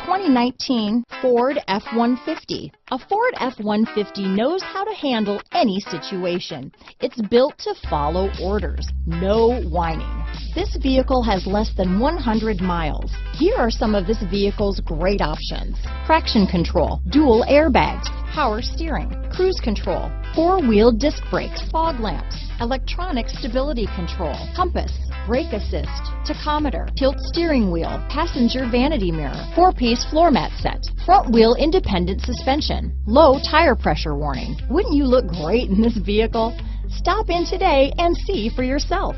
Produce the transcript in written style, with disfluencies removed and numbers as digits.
2019 Ford F-150. A Ford F-150 knows how to handle any situation. It's built to follow orders, no whining. This vehicle has less than 100 miles. Here are some of this vehicle's great options: traction control, dual airbags, power steering, cruise control, four-wheel disc brakes, fog lamps, electronic stability control, compass, brake assist, tachometer, tilt steering wheel, passenger vanity mirror, four-piece floor mat set, front wheel independent suspension, low tire pressure warning. Wouldn't you look great in this vehicle? Stop in today and see for yourself.